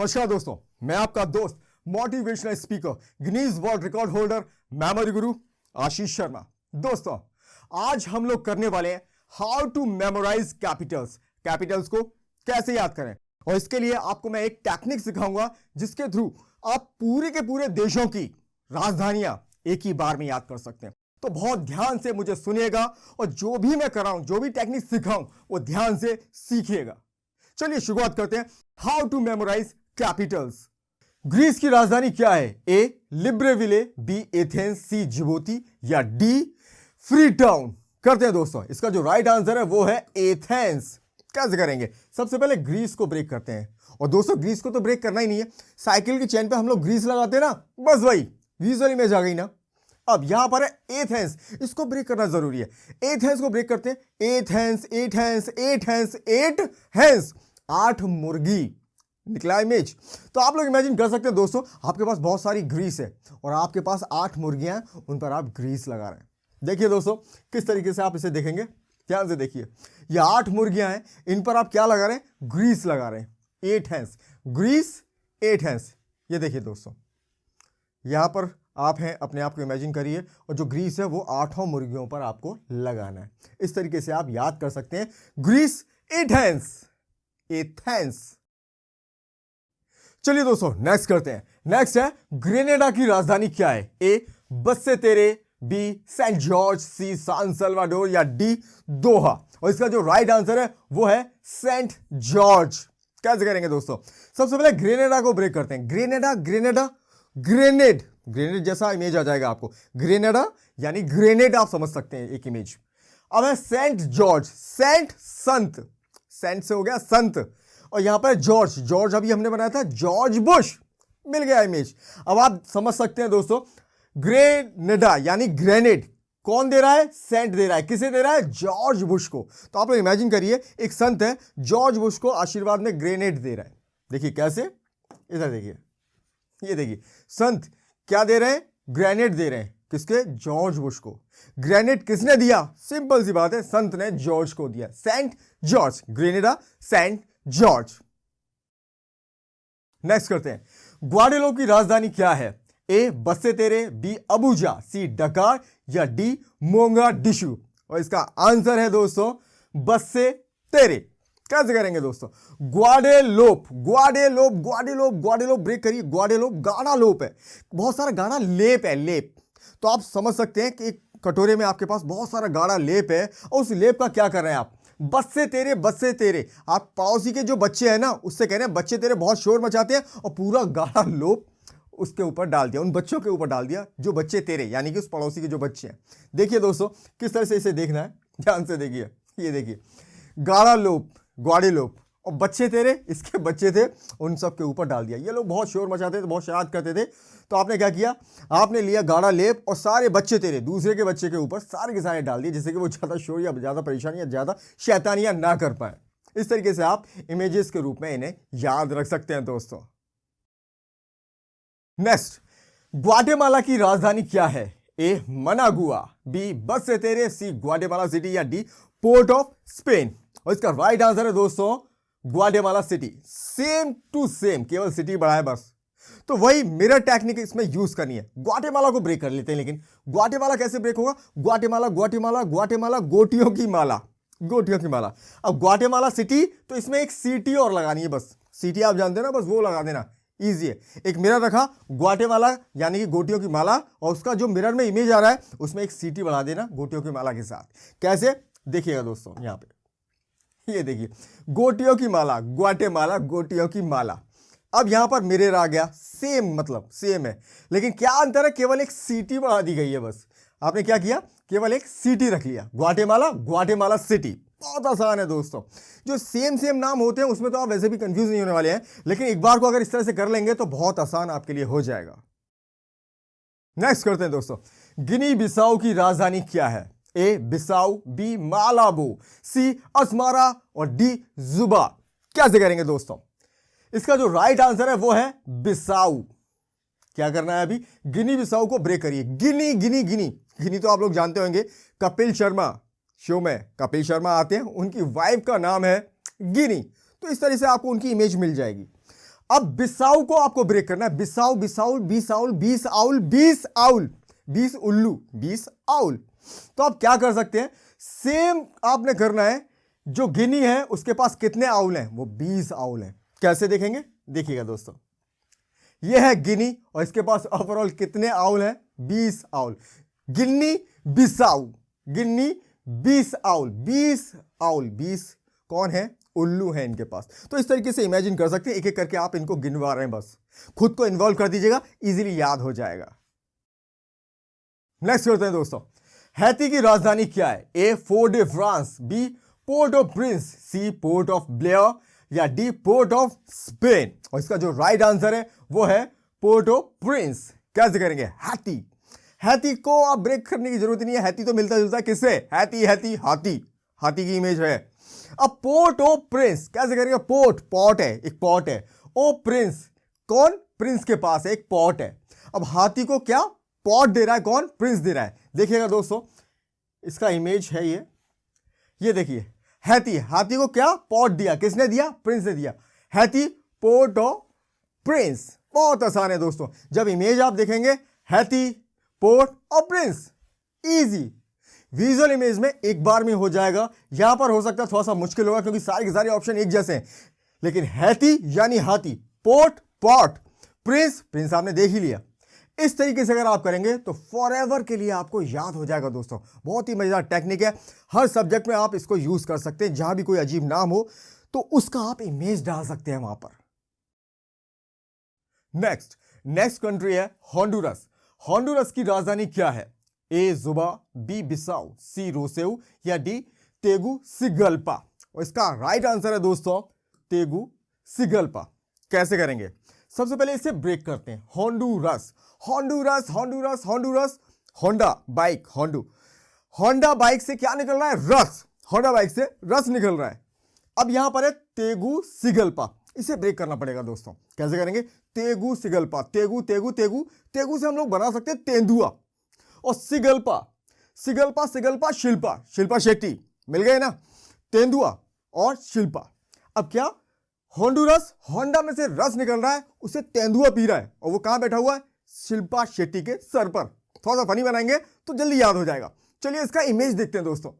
नमस्कार दोस्तों, मैं आपका दोस्त motivational speaker Guinness world record holder memory गुरु आशीष शर्मा। दोस्तों, आज हम लोग करने वाले हैं हाउ टू मेमोराइज कैपिटल्स को कैसे याद करें। और इसके लिए आपको मैं एक टेक्निक सिखाऊंगा जिसके थ्रू आप पूरे के पूरे देशों की राजधानियां एक ही बार में याद कर सकते हैं। तो बहुत ध्यान से मुझे सुनिएगा और जो भी मैं कराऊं, जो भी टेक्निक सिखाऊं, वो ध्यान से सीखिएगा। चलिए शुरुआत करते हैं। How to memorise capitals. Greece की राजधानी क्या है? A Libreville, B Athens, C Djibouti या डी फ्रीटाउन। करते हैं दोस्तों, इसका जो राइट आंसर है वो है एथेंस। कैसे करेंगे? सबसे पहले ग्रीस को ब्रेक करते हैं। और दोस्तों, ग्रीस को तो ब्रेक करना ही नहीं है। साइकिल की चेन पे हम लोग ग्रीस लगाते हैं ना, बस वही विजुअल इमेज आ गई ना। अब यहां पर है एथेंस, इसको ब्रेक करना जरूरी है। एथेंस को ब्रेक करते हैं। एथेंस एथेंस एथेंस एथेंस, 8 मुर्गी निकला इमेज। तो आप लोग इमेजिन कर सकते हैं दोस्तों, आपके पास बहुत सारी ग्रीस है और आपके पास 8 मुर्गियां हैं, उन पर आप ग्रीस लगा रहे हैं। देखिए दोस्तों, किस तरीके से आप इसे देखेंगे, ध्यान से देखिए। ये 8 मुर्गियां हैं, इन पर आप क्या लगा रहे हैं? ग्रीस लगा रहे हैं। 8 हैंस, ग्रीस 8 हैंस। ये देखिए दोस्तों, यहां पर आप हैं, अपने आप को इमेजिन करिए, और जो ग्रीस है वो 8 मुर्गियों पर आपको लगाना है। इस तरीके से आप याद कर सकते हैं ग्रीस 8 हैंस, एथेंस। चलिए दोस्तों, नेक्स्ट करते हैं। नेक्स्ट है ग्रेनेडा की राजधानी क्या है? ए बस्से तेरे, बी सेंट जॉर्ज, सी सान सल्वाडोर या डी दोहा। और इसका जो राइट आंसर है वो है सेंट जॉर्ज। कैसे करेंगे दोस्तों? सबसे पहले ग्रेनेडा को ब्रेक करते हैं। ग्रेनेडा ग्रेनेडा ग्रेनेड जैसा इमेज आ जाएगा आपको। ग्रेनेडा यानी ग्रेनेड आप समझ सकते हैं एक इमेज। अब है सेंट जॉर्ज, सेंट संत, सेंट से हो गया संत, और यहां पर जॉर्ज अभी हमने बनाया था जॉर्ज बुश, मिल गया इमेज। अब आप समझ सकते हैं दोस्तों, ग्रेनेडा यानी ग्रेनेड कौन दे रहा है? सेंट दे रहा है। किसे दे रहा है? जॉर्ज बुश को। तो आप लोग इमेजिन करिए, एक संत है, जॉर्ज बुश को आशीर्वाद में ग्रेनेड दे रहा है। देखिए कैसे, इधर देखिए, ये देखिए, संत क्या दे रहे हैं? ग्रेनेड दे रहे हैं। किसके? जॉर्ज बुश को। ग्रेनेड किसने दिया? सिंपल सी बात है, संत ने जॉर्ज को दिया। Saint George, Grenada Saint George. Next करते हैं, ग्वाडेलोप की राजधानी क्या है? ए बस्से तेरे, बी अबुजा, सी डकार या डी मोगाडिशु। और इसका आंसर है दोस्तों बस्से तेरे। कैसे करेंगे दोस्तों? ग्वाडेलोप ग्वाडेलोप ग्वाडेलोप ग्वाडेलोप ब्रेक करिए। ग्वाडेलोप गाढ़ा लोप है, बहुत सारा गाढ़ा लेप है, लेप। तो आप समझ सकते हैं कि एक कटोरे में आपके पास बहुत सारा गाढ़ा लेप है, और उस लेप का क्या कर रहे हैं आप? बस्से तेरे। आप पड़ोसी के जो बच्चे हैं ना, उससे कह रहे हैं बच्चे तेरे बहुत शोर मचाते हैं, और पूरा गाढ़ा लोप उसके ऊपर डाल दिया, उन बच्चों के ऊपर डाल दिया जो बच्चे तेरे, यानी कि उस पड़ोसी के जो बच्चे हैं। देखिए दोस्तों, किस तरह से इसे देखना है, ध्यान से देखिए। ये देखिए, गाढ़ा लोप ग्वाडेलोप, और बच्चे तेरे, इसके बच्चे थे, उन सब के ऊपर डाल दिया। ये लोग बहुत शोर मचाते थे, बहुत शरारत करते थे। तो आपने क्या किया? आपने लिया गाढ़ा लेप और सारे बच्चे तेरे, दूसरे के बच्चे के ऊपर सारे के सारे डाल दिए, जिससे कि वो ज़्यादा शोर या ज़्यादा परेशानी या ज़्यादा शैतानियां ना कर पाए। इस तरीके से आप इमेजेस के रूप में इन्हें याद रख सकते हैं दोस्तों। नेक्स्ट, ग्वाटेमाला की राजधानी क्या है? ए Managua, B Basseterre, C Guatemala City या डी पोर्ट ऑफ स्पेन। और इसका राइट आंसर है दोस्तों Guatemala City. Same to same, केवल सिटी बढ़ा है बस। तो वही मिरर टेक्निक इसमें यूज करनी है। ग्वाटेमाला को ब्रेक कर लेते हैं, लेकिन ग्वाटेमाला कैसे ब्रेक होगा? ग्वाटेमाला गोटियों की माला, गोटियों की माला। अब ग्वाटेमाला सिटी, तो इसमें एक सिटी और लगानी है बस। सिटी आप जानते हैं ना, बस वो लगा देना, इजी है। एक मिरर रखा, ग्वाटेमाला यानी कि गोटियों की माला, और उसका जो मिरर में इमेज आ रहा है उसमें एक सिटी बढ़ा देना गोटियों की माला के साथ। कैसे? देखिएगा दोस्तों, यहां पे ये देखिए, गोटियों की माला, ग्वाटेमाला गोटियों की माला। अब यहां पर मिरर आ गया, सेम, मतलब सेम है, लेकिन क्या अंतर है? केवल एक सिटी बढ़ा दी गई है बस। आपने क्या किया? केवल एक सिटी रख लिया, ग्वाटेमाला सिटी। बहुत आसान है दोस्तों। जो सेम नाम होते हैं उसमें तो आप वैसे भी कंफ्यूज नहीं होने वाले हैं, लेकिन एक बार को अगर इस तरह से कर लेंगे तो बहुत आसान आपके लिए हो जाएगा। नेक्स्ट करते हैं दोस्तों, गिनी बिसाऊ की राजधानी क्या है? ए बिसाऊ, बी मालाबो, सी अस्मारा और डी जुबा। कैसे करेंगे दोस्तों? इसका जो राइट आंसर है वो है बिसाऊ। क्या करना है अभी? गिनी बिसाऊ को ब्रेक करिए। गिनी तो आप लोग जानते होंगे, कपिल शर्मा शो में कपिल शर्मा आते हैं, उनकी वाइफ का नाम है गिनी। तो इस तरह से आपको उनकी इमेज मिल जाएगी। अब बिसाऊ को आपको ब्रेक करना है। बिसाऊ, बिसाउल, 20 आउल, 20 आउल, 20 आउल, 20 उल्लू, 20 आउल। तो आप क्या कर सकते हैं, सेम आपने करना है। जो गिनी है उसके पास कितने आउल हैं, वो 20 आउल हैं। कैसे देखेंगे, देखिएगा दोस्तों, ये है गिनी और इसके पास ओवरऑल कितने आउल हैं, 20 आउल। गिन्नी बिसाऊ, गिन्नी 20 आउल, 20 आउल, 20 कौन है, उल्लू है इनके पास। तो इस तरीके से इमेजिन कर सकते हैं, एक एक करके आप इनको गिनवा रहे हैं, बस खुद को इन्वॉल्व कर दीजिएगा, इजीली याद हो जाएगा। नेक्स्ट करते हैं दोस्तों, हैती की राजधानी क्या है, A Fort de France, B Port of Prince, C Port of Blair या डी पोर्ट ऑफ स्पेन। और इसका जो राइट आंसर है वो है पोर्ट ऑफ प्रिंस। कैसे करेंगे, हैती। हैती को आप ब्रेक करने की जरूरत नहीं है, हैती तो मिलता जुलता है किससे, हैती, हैती, हाथी, हाथी की इमेज है। अब पोर्ट ऑफ प्रिंस कैसे करेंगे, पोर्ट पॉट है, एक पॉट है, ओ प्रिंस कौन, प्रिंस के पास एक पॉट है। अब हाथी को क्या पॉट दे रहा है, कौन, प्रिंस दे रहा है। देखिएगा दोस्तों, इसका इमेज है ये देखिए, हैती, हाथी को क्या पॉट दिया, किसने दिया, प्रिंस ने दिया। हैती पोर्ट ऑफ प्रिंस, बहुत आसान है दोस्तों। जब इमेज आप देखेंगे, हैती पोर्ट और प्रिंस, इजी। विजुअल इमेज में एक बार में हो जाएगा, यहां पर हो सकता है थोड़ा सा मुश्किल होगा क्योंकि सारे के सारे ऑप्शन एक जैसे हैं। लेकिन हैती यानी हाथी, पोर्ट पॉट, प्रिंस प्रिंस आपने देख ही लिया। इस तरीके से अगर आप करेंगे तो फॉरएवर के लिए आपको याद हो जाएगा दोस्तों। बहुत ही मजेदार टेक्निक है, हर सब्जेक्ट में आप इसको यूज कर सकते हैं। जहां भी कोई अजीब नाम हो तो उसका आप इमेज डाल सकते हैं वहां पर। नेक्स्ट कंट्री है होंडुरस। होंडुरस की राजधानी क्या है, ए जुबा, बी बिसाऊ, सी रोसेउ या डी तेगु सिगल्पा। और इसका राइट आंसर है दोस्तों तेगु सिगल्पा। कैसे करेंगे, सबसे पहले इसे ब्रेक करते हैं। Honduras, Honduras, Honduras, Honduras, Honda bike, Honda bike से क्या निकल रहा है, रस, होंडा बाइक से रस निकल रहा है। अब यहां पर है तेगु सिगल्पा, इसे ब्रेक करना पड़ेगा दोस्तों। कैसे करेंगे, तेगु सिगल्पा, तेगु तेगु तेगु, तेगु से हम लोग बना सकते हैं तेंदुआ, और सिगल्पा, सिगल्पा सिगल्पा शिल्पा, शिल्पा शेट्टी, मिल गए ना, तेंदुआ और शिल्पा। अब क्या, होंडुरस, होंडा में से रस निकल रहा है, उसे तेंदुआ पी रहा है, और वो कहां बैठा हुआ है, शिल्पा शेट्टी के सर पर। थोड़ा सा फनी बनाएंगे तो जल्दी याद हो जाएगा। चलिए इसका इमेज देखते हैं दोस्तों।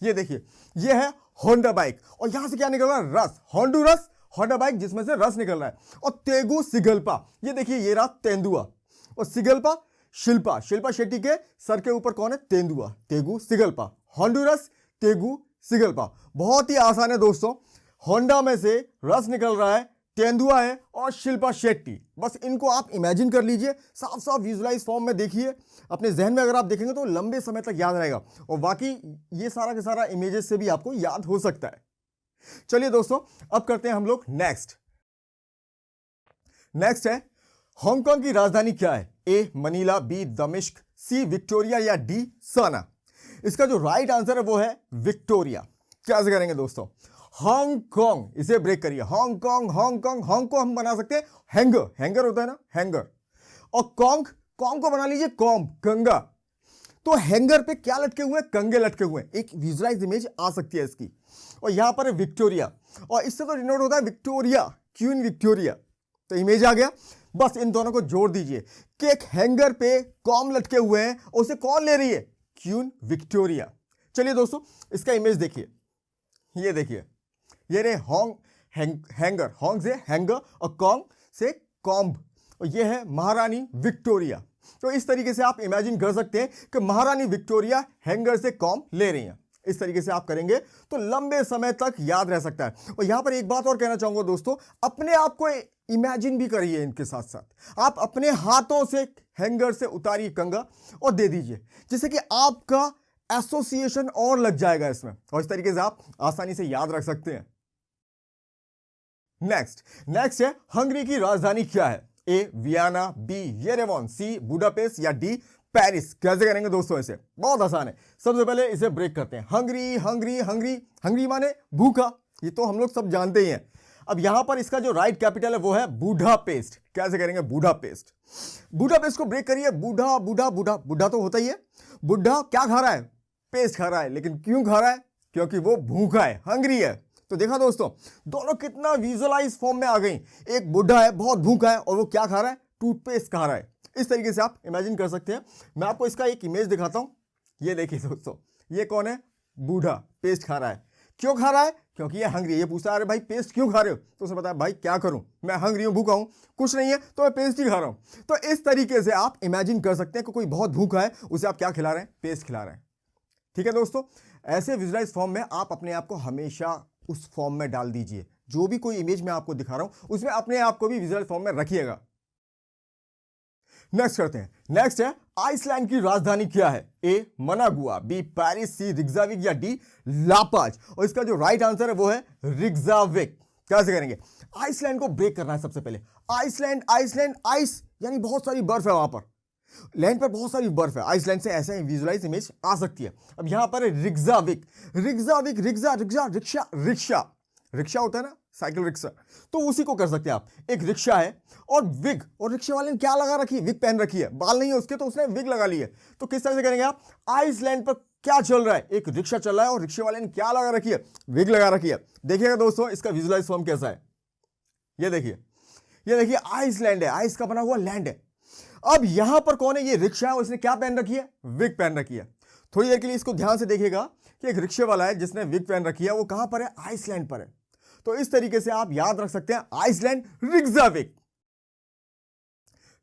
ये देखिए, ये है होंडा बाइक और यहां से क्या निकल रहा है, रस। होंडुरस होंडा बाइक जिसमें से रस निकल रहा है, और तेगु सिगल्पा, ये देखिए ये रहा तेंदुआ, और सिगल्पा शिल्पा, शिल्पा शेट्टी के सर के ऊपर कौन है, तेंदुआ, तेगु सिगल्पा। होंडुरस तेगु सिगल्पा, बहुत ही आसान है दोस्तों। होंडा में से रस निकल रहा है, तेंदुआ है और शिल्पा शेट्टी। बस इनको आप इमेजिन कर लीजिए, साफ साफ विजुअलाइज फॉर्म में देखिए अपने जहन में। अगर आप देखेंगे तो लंबे समय तक याद रहेगा, और बाकी ये सारा के सारा इमेजेस से भी आपको याद हो सकता है। चलिए दोस्तों, अब करते हैं हम लोग नेक्स्ट है हांगकांग की राजधानी क्या है, ए मनीला, बी दमिश्क, सी विक्टोरिया या डी सना। इसका जो राइट आंसर है वो है विक्टोरिया। कैसे करेंगे दोस्तों, हांगकांग, इसे ब्रेक करिए, हांगकांग, हांगकांग, हांग को हम बना सकते हैं हैंगर, हैंगर होता है ना, हैंगर, और कॉन्ग, कॉन्ग को बना लीजिए कॉम्ब, कंगा। तो हैंगर पे क्या लटके हुए हैं, कंगे लटके हुए हैं। एक विजुअलाइज इमेज आ सकती है इसकी। और यहां पर है विक्टोरिया, और इससे तो डिनोट होता है विक्टोरिया, क्वीन विक्टोरिया। तो इमेज आ गया, बस इन दोनों को जोड़ दीजिए कि एक हैंगर पे कॉम लटके हुए हैं, उसे कौन ले रही है, क्वीन विक्टोरिया। चलिए दोस्तों, इसका इमेज देखिए, ये देखिए, ये रहे हैंगर, हॉन्ग से हैंगर और कॉन्ग से कॉम्ब, और ये है महारानी विक्टोरिया। तो इस तरीके से आप इमेजिन कर सकते हैं कि महारानी विक्टोरिया हैंगर से कॉम्ब ले रही हैं। इस तरीके से आप करेंगे तो लंबे समय तक याद रह सकता है। और यहां पर एक बात और कहना चाहूंगा दोस्तों, अपने आप को इमेजिन भी करिए इनके साथ साथ। आप अपने हाथों से हैंगर से उतारिए कंगा और दे दीजिए, जिससे कि आपका एसोसिएशन और लग जाएगा इसमें, और इस तरीके से आप आसानी से याद रख सकते हैं। नेक्स्ट है हंगरी की राजधानी क्या है, ए वियना, बी येरेवन, सी बुडापेस्ट या डी पेरिस। कैसे करेंगे दोस्तों, इसे बहुत आसान है। सबसे पहले इसे ब्रेक करते हैं, हंगरी, हंगरी, हंगरी, हंगरी माने भूखा, ये तो हम लोग सब जानते ही हैं। अब यहां पर इसका जो राइट कैपिटल है वो है बुडापेस्ट। कैसे करेंगे, बुडापेस्ट, बुडापेस्ट को ब्रेक करिए, बूढ़ा बूढ़ा बूढ़ा, बूढ़ा तो होता ही है, बुढ़ा क्या खा रहा है, पेस्ट खा रहा है। लेकिन क्यों खा रहा है, क्योंकि वो भूखा है, हंगरी है। तो देखा दोस्तों, दोनों कितना विजुअलाइज फॉर्म में आ गई। एक बूढ़ा है, बहुत भूखा है, और वो क्या खा रहा है? टूथपेस्ट खा रहा है। इस तरीके से आप इमेजिन कर सकते हैं। मैं आपको इसका एक इमेज दिखाता हूं। ये देखिए दोस्तों, ये कौन है? बूढ़ा पेस्ट खा रहा है। क्यों खा रहा है? क्योंकि ये हंग्री है। ये पूछता है, अरे भाई पेस्ट क्यों खा रहे हो? तो उसे बताया, भाई क्या करूं, मैं हंग्री हूं, भूखा हूं, कुछ नहीं है तो मैं पेस्ट ही खा रहा हूं। तो इस तरीके से आप इमेजिन कर सकते हैं कि कोई बहुत भूखा है, उसे आप क्या खिला रहे हैं? पेस्ट खिला रहे हैं। ठीक है दोस्तों, ऐसे विजुअलाइज फॉर्म में आप अपने आप को हमेशा उस फॉर्म में डाल दीजिए। जो भी कोई इमेज मैं आपको दिखा रहा हूं, उसमें अपने आप को भी विजुअलाइज फॉर्म में रखिएगा। नेक्स्ट करते हैं। नेक्स्ट है, आइसलैंड की राजधानी क्या है? ए मनागुआ, बी पेरिस, सी रिग्जाविक, या डी लापाज। और इसका जो राइट आंसर है वो है रिग्जाविक। कैसे करेंगे? आइसलैंड को ब्रेक करना है सबसे पहले। आइसलैंड, आइसलैंड, आइस यानी बहुत सारी बर्फ है वहां पर, लैंड पर बहुत सारी बर्फ है। आइसलैंड से ऐसा विजुअलाइज इमेज आ सकती है। अब यहां पर है रिग्जाविक। रिग्जाविक, रिग्जा, रिग्जा, रिक्शा, रिक्शा, रिक्शा होता है ना, साइकिल रिक्शा, तो उसी को कर सकते हैं आप। एक रिक्शा है और विग, और रिक्शा वाले ने क्या लगा रखी है? विग पहन रखी है। बाल नहीं है उसके, तो उसने विग लगा ली है। तो किस तरह से करेंगे आप? आइसलैंड पर क्या चल रहा है? एक रिक्शा चल रहा है और रिक्शे वाले ने क्या लगा रखी है? विग लगा रखी है। देखिएगा दोस्तों, इसका विजुअलाइज फॉर्म कैसा है। ये देखिए, ये देखिए, आइसलैंड है, आइस का बना हुआ लैंड है। अब यहां पर कौन है? ये रिक्शा है, उसने क्या पहन रखी है? विग पहन रखी है। थोड़ी देर के लिए इसको ध्यान से देखिएगा कि एक रिक्शे वाला है जिसने विग पहन रखी है, वो कहां पर है? आइसलैंड पर है। तो इस तरीके से आप याद रख सकते हैं, आइसलैंड, रिग्जाविक।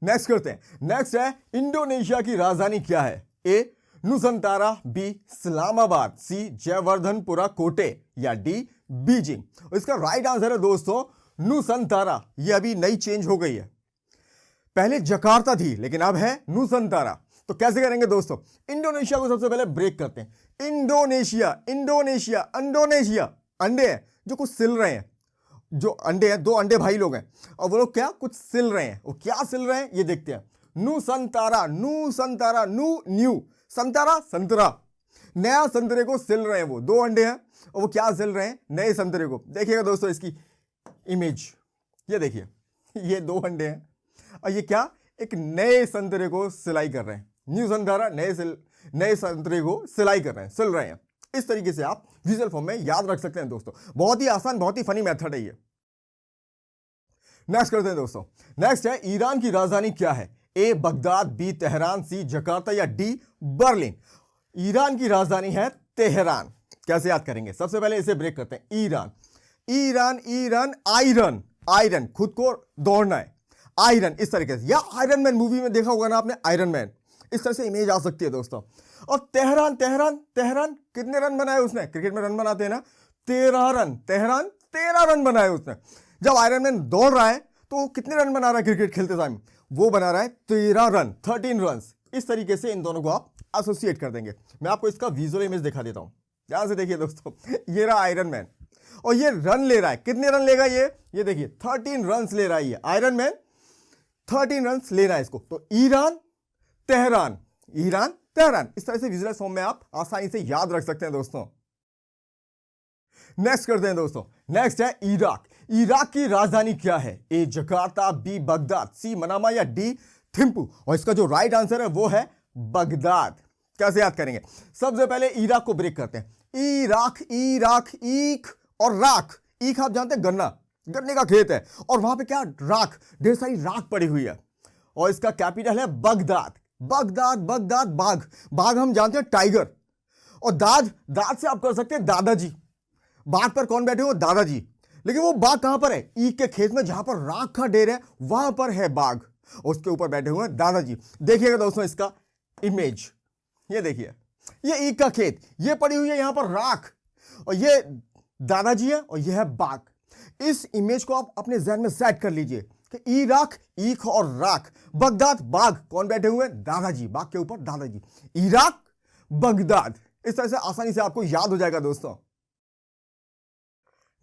नेक्स्ट करते हैं। नेक्स्ट है, इंडोनेशिया की राजधानी क्या है? ए नुसंतारा, बी इस्लामाबाद, सी जयवर्धनपुरा कोटे, या डी बीजिंग। इसका राइट आंसर है दोस्तों नुसंतारा। ये अभी नई चेंज हो गई है। पहले जकार्ता थी, लेकिन अब है नुसंतारा। तो कैसे करेंगे दोस्तों? इंडोनेशिया को सबसे पहले ब्रेक करते हैं। इंडोनेशिया, इंडोनेशिया, इंडोनेशिया, अंडे हैं जो कुछ सिल रहे हैं। जो अंडे हैं, दो अंडे भाई लोग हैं, और वो लोग क्या कुछ सिल रहे हैं। वो क्या सिल रहे हैं ये देखते हैं। नु संतारा, नु संतारा, नु न्यू, संतारा संतरा, नया संतरे को सिल रहे हैं। वो दो अंडे हैं और वो क्या सिल रहे हैं? नए संतरे को। देखिएगा दोस्तों इसकी इमेज, ये देखिए, ये दो अंडे हैं और ये क्या एक नए संतरे को सिलाई कर रहे हैं। न्यू संतारा, नए संतरे को सिलाई कर रहे हैं, सिल रहे हैं। इस तरीके से आप विजुअल फॉर्म में याद रख सकते हैं दोस्तों। बहुत ही आसान, बहुत ही फनी मेथड है ये। नेक्स्ट करते हैं दोस्तों। नेक्स्ट है, ईरान की राजधानी क्या है? ए बगदाद, बी तेहरान, सी जकार्ता, या डी बर्लिन। ईरान की राजधानी है तेहरान। कैसे याद करेंगे? सबसे पहले इसे ब्रेक करते हैं। Iran, Iran, Iran, iron, iron, खुद को दौड़ना है, आयरन, इस तरीके से। या आयरन मैन मूवी में देखा होगा ना आपने, आयरन मैन, इस तरह से इमेज आ सकती है दोस्तों। और तेहरान, तेहरान, तेहरान, कितने रन बनाए उसने? क्रिकेट में रन बनाते हैं ना, 13 रन। तेहरान 13 रन बनाए उसने। जब आयरन मैन दौड़ रहा है तो कितने रन बना रहा है क्रिकेट खेलते टाइम? वो बना रहा है 13 रन, 13 रन। इस तरीके से इन दोनों को आप एसोसिएट कर देंगे। मैं आपको इसका विजुअल इमेज दिखा देता हूं, ध्यान से देखिए दोस्तों। ये रहा आयरन मैन और ये रन ले रहा है। कितने रन लेगा ये देखिए, 13 रन ले रहा है ये आयरन मैन। 13 रन लेना है इसको। तो ईरान, तेहरान, ईरान, तेहरान, इस तरह से विजुअल फॉर्म में आप आसानी से याद रख सकते हैं दोस्तों। नेक्स्ट करते हैं दोस्तों। नेक्स्ट है इराक। इराक की राजधानी क्या है? ए जकार्ता, बी बगदाद, सी मनामा, या डी थिम्पू। और इसका जो राइट आंसर है वो है बगदाद। कैसे याद करेंगे? सबसे पहले इराक को ब्रेक करते हैं। इराक, इराक, ईख और राख। ईख आप जानते हैं, गन्ना, गन्ने का खेत है, और वहां पे क्या राख, ढेर सारी राख पड़ी हुई है। और इसका कैपिटल है बगदाद। बगदाद, बगदाद, बाघ, बाघ हम जानते हैं टाइगर। और दाद, दाद से आप कर सकते हैं दादाजी। बाघ पर कौन बैठे हो? दादाजी। लेकिन वो बाघ कहां पर है? ईख के खेत में, जहां पर राख का ढेर है वहां पर है बाघ, और उसके ऊपर बैठे हुए हैं दादाजी। देखिएगा दोस्तों इसका इमेज, ये देखिए, ये ईख का खेत, ये पड़ी हुई है यहां पर राख, और ये दादाजी है और ये है बाघ। इस इमेज को आप अपने जहन में सेट कर लीजिए कि इराक, ईख और राख, बगदाद, बाघ, कौन बैठे हुए हैं? दादाजी, बाघ के ऊपर दादाजी। इराक, बगदाद, इस तरह से आसानी से आपको याद हो जाएगा दोस्तों।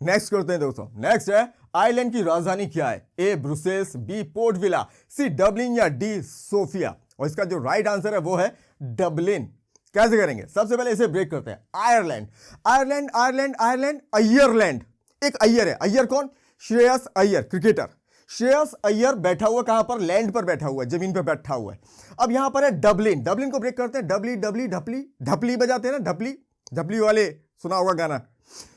नेक्स्ट करते हैं दोस्तों। नेक्स्ट है, आयरलैंड की राजधानी क्या है? ए ब्रुसेल्स, बी पोर्ट विला, सी डबलिन, या डी सोफिया। और इसका जो राइट आंसर है वो है डबलिन। कैसे करेंगे? सबसे पहले इसे ब्रेक करते हैं। Ireland, Ireland, Ireland, Ireland, Ireland. एक अय्यर है। अय्यर कौन? श्रेयस अय्यर, क्रिकेटर। श्रेयस अय्यर बैठा हुआ कहां पर? लैंड पर बैठा हुआ है, जमीन पर बैठा हुआ है। अब यहां पर है डबलिन। डबलिन को ब्रेक करते हैं। डबली, डबली, ढपली, ढपली बजाते हैं ना, ढपली, ढपली वाले सुना होगा गाना।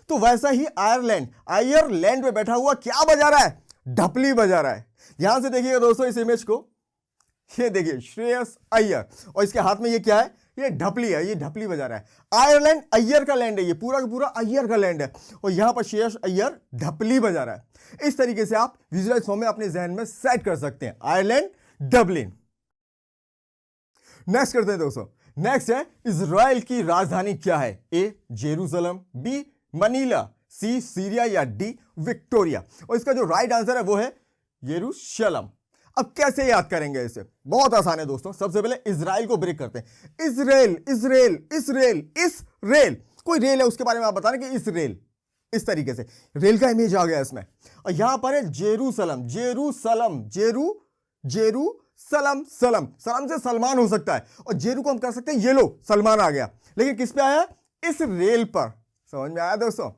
तो वैसा ही आयरलैंड पे बैठा हुआ क्या बजा रहा है? ढपली बजा रहा है। यहां से देखिएगा दोस्तों इस इमेज को, ये देखिए श्रेयस अय्यर, और इसके हाथ में ये क्या है? ये ढपली है, ये ढपली बजा रहा है। आयरलैंड अय्यर का लैंड है, ये पूरा का पूरा अय्यर का लैंड है, और यहां पर श्रेयस अय्यर ढपली बजा रहा है। इस तरीके से आप विजुअलाइज फॉर्म में अपने जहन में सेट कर सकते हैं, आयरलैंड डबलिन। नेक्स्ट करते हैं दोस्तों, नेक्स्ट है इजराइल की राजधानी क्या है? ए जेरूसलम, बी मनीला, सी सीरिया, या डी विक्टोरिया। और इसका जो राइट आंसर है वो है यरूशलम। अब कैसे याद करेंगे इसे? बहुत आसान है दोस्तों। सबसे पहले इजराइल को ब्रेक करते हैं। इजराइल इजराइल इजराइल इजराइल, कोई रेल है उसके बारे में आप बता रहे कि इजराइल, इस तरीके से रेल का इमेज आ गया इसमें। और यहां पर है जेरूसलम, जेरूसलम, जेरूसलम, सलम, सलम से सलमान हो सकता है, और जेरू को हम कर सकते हैं ये लो सलमान आ गया, लेकिन किस पे आया? इस रेल पर। समझ में आया दोस्तों?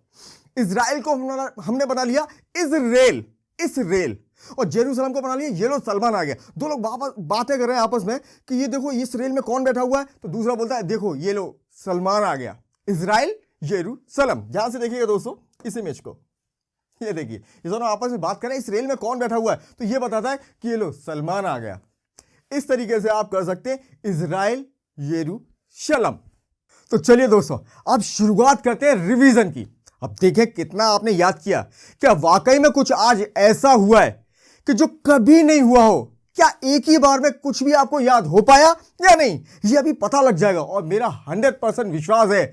इजराइल को हमने बना लिया इजराइल, इस रेल, और जेरूसलम को बना लिया ये लो सलमान आ गया। दो लोग बातें कर रहे हैं आपस में कि ये देखो इस रेल में कौन बैठा हुआ है, तो दूसरा बोलता है देखो ये लो सलमान आ गया। Israel Jerusalem. ध्यान से देखिएगा दोस्तों इस इमेज को, ये देखिए ये दोनों आपस में बात कर रहे हैं, इस रेल में कौन बैठा हुआ है, तो ये बताता है कि ये लो सलमान आ गया। इस तरीके से आप कर सकते हैं इजराइल यरूशलम। तो चलिए दोस्तों अब शुरुआत करते हैं रिवीजन की। अब देखें कितना आपने याद किया। क्या वाकई में कुछ आज ऐसा हुआ है कि जो कभी नहीं हुआ हो? क्या एक ही बार में कुछ भी आपको याद हो पाया या नहीं, ये अभी पता लग जाएगा। और मेरा 100% विश्वास है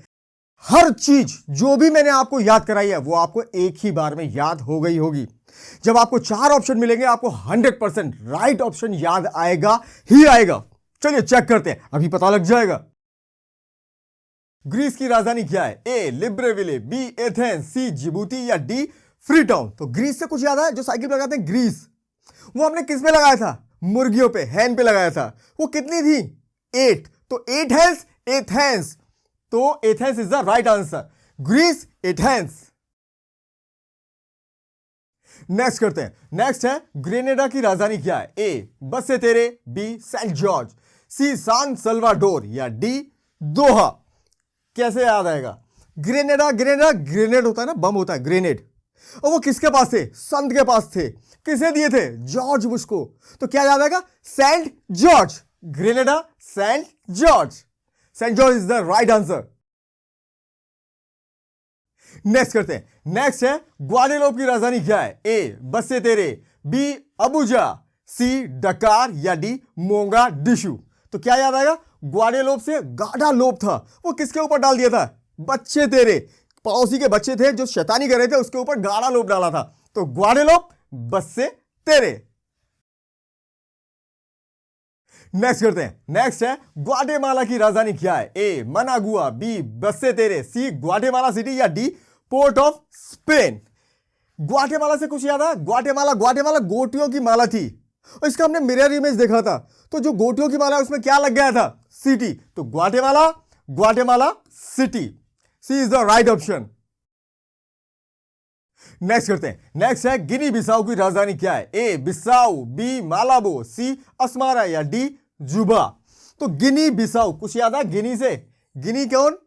हर चीज जो भी मैंने आपको याद कराई है वो आपको एक ही बार में याद हो गई होगी। जब आपको 4 ऑप्शन मिलेंगे आपको 100% राइट ऑप्शन याद आएगा ही आएगा। चलिए चेक करते हैं, अभी पता लग जाएगा। ग्रीस की राजधानी क्या है? A Libreville, B Athens, C Djibouti, या डी फ्रीटाउन। तो ग्रीस से कुछ याद है? जो साइकिल पे लगाते हैं ग्रीस, वो हमने किस पे लगाया था? मुर्गियों पे, हैन पे लगाया था। वो कितनी थी? 8। तो एथेंस, एथेंस, तो Athens is the right answer. Greece, Athens. Next करते हैं। नेक्स्ट है ग्रेनेडा की राजधानी क्या है? ए बसे तेरे, बी सेंट जॉर्ज, सी सान सल्वाडोर, या डी दोहा। कैसे याद आएगा? ग्रेनेडा, ग्रेनेडा ग्रेनेड होता है ना, बम होता है ग्रेनेड, और वो किसके पास थे? संत के पास थे। किसे दिए थे? जॉर्ज बुश को। तो क्या याद आएगा? Saint George. Grenada, Saint George. Saint George is the right answer. Next करते हैं। नेक्स्ट है ग्वाडेलोप की राजधानी क्या है? ए बसे तेरे, बी अबुजा, सी डकार, या डी मोगादिशु। तो क्या याद आएगा? ग्वाडेलोप से गाढ़ा लोप था, वो किसके ऊपर डाल दिया था? बच्चे तेरे, पड़ोसी के बच्चे थे जो शैतानी कर रहे थे, उसके ऊपर गाढ़ा लोप डाला था। तो ग्वाडेलोप, बसे तेरे। नेक्स्ट करते हैं। नेक्स्ट है ग्वाटेमाला की राजधानी क्या है? ए मनागुआ, बी बसे तेरे, सी ग्वाटेमाला सिटी, या D Port of Spain. Guatemala से कुछ याद है? ग्वाटेमाला, ग्वाटेमाला गोटियों की माला थी, और इसका हमने मिरर इमेज देखा था। तो जो गोटियों की माला है उसमें क्या लग गया था? सिटी। तो Guatemala, Guatemala City. C is the right option. Next करते हैं। नेक्स्ट है गिनी बिसाऊ की राजधानी क्या है? ए बिसाऊ, बी मालाबो, सी अस्मारा, या डी जुबा। तो गिनी बिसाऊ, कुछ याद है गिनी से? गिनी कौन?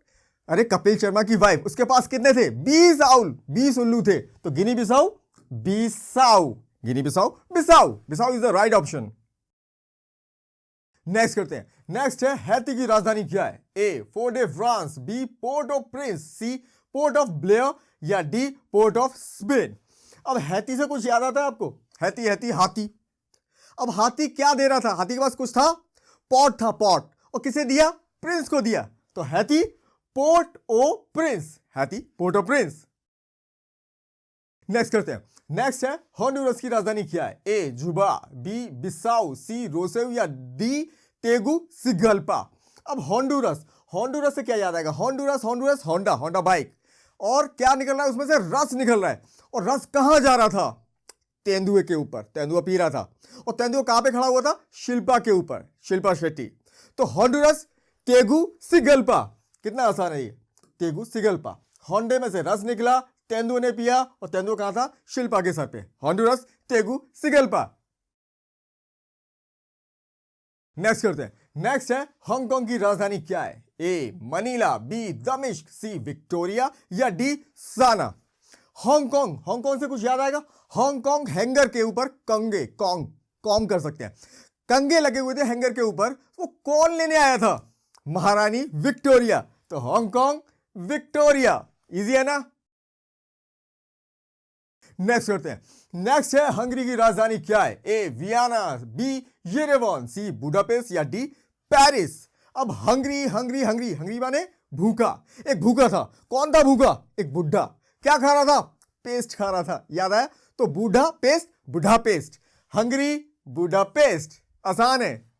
अरे कपिल शर्मा की वाइफ, उसके पास कितने थे? 20 आउल, 20 उल्लू थे। तो Guinea Bissau, Bissau, Guinea Bissau, Bissau, Bissau is the right option. Next करते हैं। नेक्स्ट है हैती की राजधानी क्या है? A Fort de France, B Port of Prince, C Port of Blair, या डी पोर्ट ऑफ स्पेन। अब हैती से कुछ याद आता है आपको? हैती, हैती, हाथी। अब हाथी क्या दे रहा था? हाथी के पास कुछ था? पॉट था, पॉट। और किसे दिया? प्रिंस को दिया। तो हैती पोर्ट ओ प्रिंस, हैती पोर्ट ओ प्रिंस। नेक्स्ट करते हैं। नेक्स्ट है होंडुरस की राजधानी क्या है? ए जुबा, बी बिसाऊ, सी रोसेव, या डी तेगु सिगल्पा। अब होंडुरस, होंडुरस से क्या याद आएगा? Honduras, Honduras, Honda, Honda bike, और क्या निकल रहा है उसमें से? रस निकल रहा है। और रस कहां जा रहा था? तेंदुए के ऊपर, तेंदुआ पी रहा था। और तेंदुआ कहां पे खड़ा हुआ था? शिल्पा के ऊपर, शिल्पा शेट्टी। तो होंडुरस, तेगु सिगल्पा। कितना आसान है ये, तेगु सिगल्पा। होंडे में से रस निकला, तेंदुए ने पिया, और तेंदुआ कहां था? शिल्पा के सर पे। होंडुरस, तेगु सिगल्पा। नेक्स्ट करते हैं। नेक्स्ट है हांगकांग की राजधानी क्या है? ए मनीला, बी दमिश्क, सी विक्टोरिया या डी साना। हांगकांग, हांगकांग से कुछ याद आएगा? हांगकांग हैंगर के ऊपर कंगे कॉम कर सकते हैं, कंगे लगे हुए थे हैंगर के ऊपर, वो कौन लेने आया था? महारानी विक्टोरिया। तो हांगकांग विक्टोरिया, इजी है ना। नेक्स्ट करते हैं। नेक्स्ट है हंगरी की राजधानी क्या है? ए वियना, बी येरेवन, सी बुडापेस्ट या डी पेरिस। अब हंगरी हंगरी हंगरी हंगरी माने भूखा, एक भूखा था। कौन था भूखा? एक बुढ़ा। क्या खा रहा था? पेस्ट खा रहा था, याद आया? तो बूढ़ा पेस्ट, बुढ़ा पेस्ट, हंगरी बुडापेस्ट, आसान है।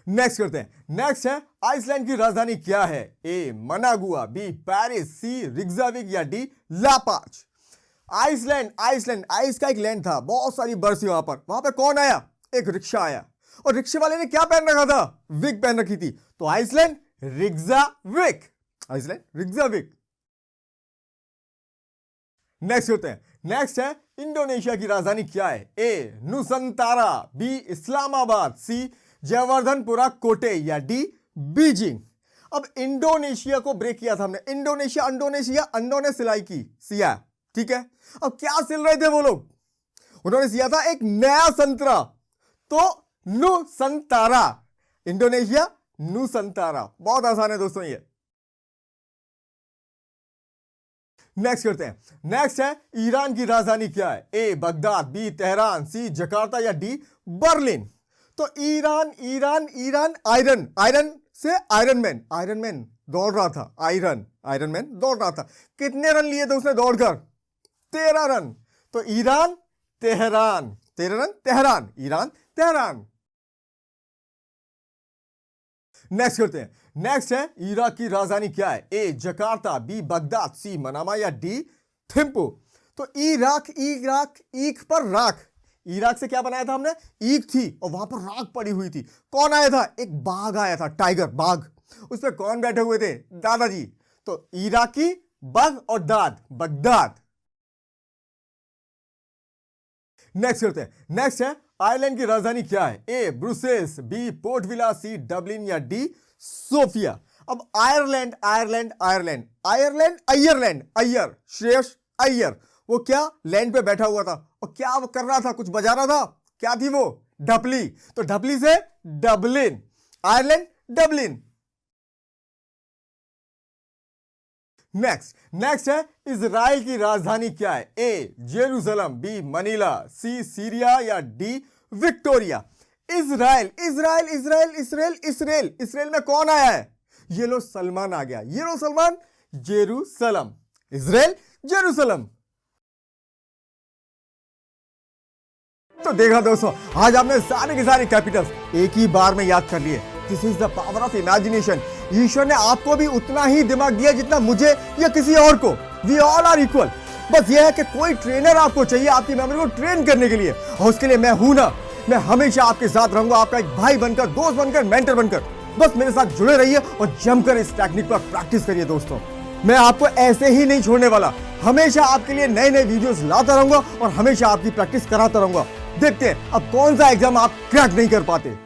नेक्स्ट करते हैं। नेक्स्ट है आइसलैंड की राजधानी क्या है? ए मनागुआ, बी पेरिस, सी रिग्जाविक या डी लापाच। आइसलैंड, आइसलैंड आइस का एक लैंड था, बहुत सारी बर्फ थी वहां पे कौन आया? एक रिक्शा आया, और रिक्शे वाले ने क्या पहन रखा था? विग पहन रखी थी। तो आइसलैंड रिग्जाविक, आइसलैंड रिग्जाविक। नेक्स्ट होते हैं। नेक्स्ट है इंडोनेशिया की राजधानी क्या है? ए नुसंतारा, बी इस्लामाबाद, सी जयवर्धनपुरा कोटे या डी बीजिंग। अब इंडोनेशिया को ब्रेक किया था हमने। इंडोनेशिया, इंडोनेशिया, अंडों ने सिलाई की, सिया, ठीक है। अब क्या सिल रहे थे वो लोग? उन्होंने सिया था एक नया संतरा, तो नुसंतारा, इंडोनेशिया नुसंतारा। बहुत आसान है दोस्तों ये। नेक्स्ट करते हैं। नेक्स्ट है ईरान की राजधानी क्या है? ए बगदाद, बी तेहरान, सी जकार्ता या डी बर्लिन। तो Iran Iran Iran, iron, iron से आयरन मैन दौड़ रहा था, आयरन मैन दौड़ रहा था। कितने रन लिए थे उसने दौड़कर? 13 रन। तो Iran Tehran, 13 run Tehran, Iran Tehran. Next करते हैं। नेक्स्ट है इराक की राजधानी क्या है? ए जकार्ता, बी बगदाद, सी मनामा या डी थिम्पू। तो इराक, इराक, ईख पर राख, इराक से क्या बनाया था हमने? ईख थी और वहां पर राख पड़ी हुई थी। कौन आया था? एक बाघ आया था, टाइगर, बाघ। उस पर कौन बैठे हुए थे? दादाजी। तो इराकी, बाघ और दाद, बगदाद। नेक्स्ट करते हैं। नेक्स्ट है आयरलैंड की राजधानी क्या है? ए ब्रुसेल्स, बी पोर्ट विला, सी डबलिन या डी सोफिया। अब Ireland, Ireland, Ireland, Ireland, Ireland, Iyer, Shreyas Iyer, वो क्या लैंड पे बैठा हुआ था और क्या वो कर रहा था? कुछ बजा रहा था। क्या थी वो? ढपली। तो ढपली से डबलिन, आयरलैंड डबलिन। नेक्स्ट है इजराइल की राजधानी क्या है? ए जेरूसलम, बी मनीला, सी सीरिया या D Victoria. Israel, Israel, Israel, Israel, Israel, Israel में कौन आया है? ये लो सलमान आ गया, ये लो सलमान, जेरूसलम, इजराइल जेरूसलम। तो देखा दोस्तों, आज आपने सारे के सारे कैपिटल्स एक ही बार में याद कर लिए। This is the power of imagination. ईश्वर ने आपको भी उतना ही दिमाग दिया जितना मुझे या किसी और को। We all are equal. बस यह है कि कोई ट्रेनर आपको चाहिए आपकी मेमोरी को ट्रेन करने के लिए, और उसके लिए मैं हूं ना। मैं हमेशा आपके साथ रहूंगा, आपका एक भाई बनकर, दोस्त बनकर, मेंटर बनकर। बस मेरे साथ जुड़े रहिए और जमकर इस टेक्निक पर प्रैक्टिस करिए दोस्तों। मैं आपको ऐसे ही नहीं छोड़ने वाला। हमेशा आपके लिए नए नए वीडियोस लाता रहूंगा और हमेशा आपकी प्रैक्टिस कराता रहूंगा। देखते हैं अब कौन सा एग्जाम आप क्रैक नहीं कर पाते।